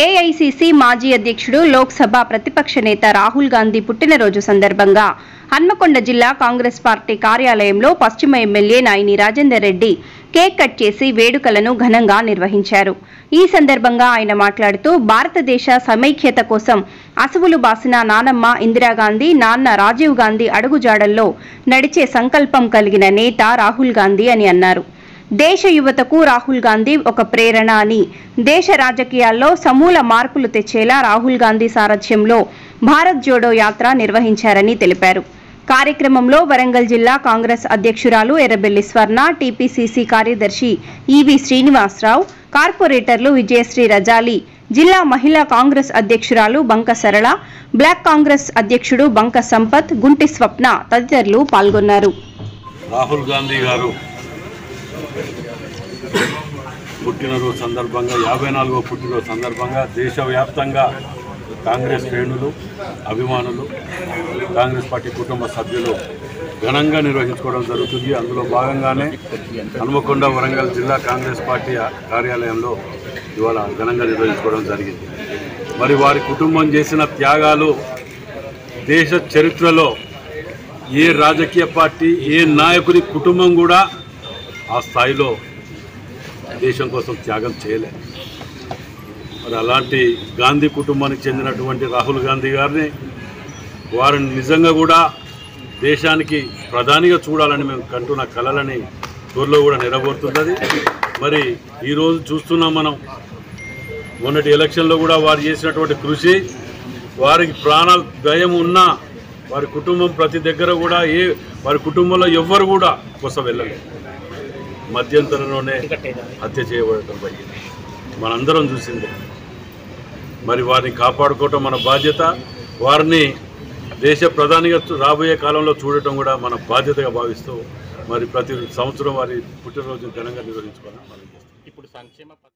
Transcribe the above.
AICC మాజీ అధ్యక్షుడు లోక్సభ ప్రతిపక్ష నేత రాహుల్ గాంధీ పుట్టినరోజు సందర్భంగా హన్మకొండ జిల్లా కాంగ్రెస్ పార్టీ కార్యాలయంలో పశ్చిమ MLA Naini Rajender Reddy cake cut చేసి వేడుకలను ఘనంగా నిర్వహించారు. ఈ సందర్భంగా ఆయన మాట్లాడుతూ భారతదేశ సమైక్యత కోసం అసువులు బాసిన నానమ్మ ఇందిరాగాంధీ, నాన్న రాజీవ్ గాంధీ అడుగుజాడల్లో నడిచే సంకల్పం కలిగిన నేత రాహుల్ గాంధీ అని అన్నారు. దేశ యువతకు రాహుల్ గాంధీ ఒక ప్రేరణ అని, దేశ రాజకీయాల్లో సమూల మార్పులు తెచ్చేలా రాహుల్ గాంధీ సారథ్యంలో భారత్ జోడో యాత్ర నిర్వహించారని తెలిపారు. కార్యక్రమంలో వరంగల్ జిల్లా కాంగ్రెస్ అధ్యక్షురాలు ఎర్రబెల్లి స్వర్ణ, టీపీసీసీ కార్యదర్శి ఈవి శ్రీనివాసరావు, కార్పొరేటర్లు విజయశ్రీ రజాలి, జిల్లా మహిళా కాంగ్రెస్ అధ్యక్షురాలు బంక సరళ, బ్లాక్ కాంగ్రెస్ అధ్యక్షుడు బంక సంపత్, గుంటి స్వప్న తదితరులు పాల్గొన్నారు. రాహుల్ గాంధీ గారు పుట్టినరోజు సందర్భంగా 54వ పుట్టినరోజు సందర్భంగా దేశవ్యాప్తంగా కాంగ్రెస్ శ్రేణులు, అభిమానులు, కాంగ్రెస్ పార్టీ కుటుంబ సభ్యులు ఘనంగా నిర్వహించుకోవడం జరుగుతుంది. అందులో భాగంగానే హన్మకొండ వరంగల్ జిల్లా కాంగ్రెస్ పార్టీ కార్యాలయంలో ఇవాళ ఘనంగా నిర్వహించుకోవడం జరిగింది. మరి వారి కుటుంబం చేసిన త్యాగాలు దేశ చరిత్రలో ఏ రాజకీయ పార్టీ, ఏ నాయకుడి కుటుంబం కూడా ఆ స్థాయిలో దేశం కోసం త్యాగం చేయలేదు. మరి అలాంటి గాంధీ కుటుంబానికి చెందినటువంటి రాహుల్ గాంధీ గారిని వారిని నిజంగా కూడా దేశానికి ప్రధానిగా చూడాలని మేము కంటున్న కలలని త్వరలో కూడా నెరవేరుతున్నది. మరి ఈరోజు చూస్తున్నాం మనం, మొన్నటి ఎలక్షన్లో కూడా వారు చేసినటువంటి కృషి, వారికి ప్రాణ భయం ఉన్నా వారి కుటుంబం ప్రతి దగ్గర కూడా వారి కుటుంబంలో ఎవ్వరు కూడా కోసం వెళ్ళలేదు. మధ్యంతరంలోనే హత్య చేయబడటం జరిగింది, మనందరం చూసిందే. మరి వారిని కాపాడుకోవటం మన బాధ్యత. వారిని దేశ ప్రధానిగా రాబోయే కాలంలో చూడటం కూడా మన బాధ్యతగా భావిస్తూ మరి ప్రతి సంవత్సరం వారి పుట్టినరోజు ఘనంగా నిర్వహించుకోవాలి. ఇప్పుడు సంక్షేమ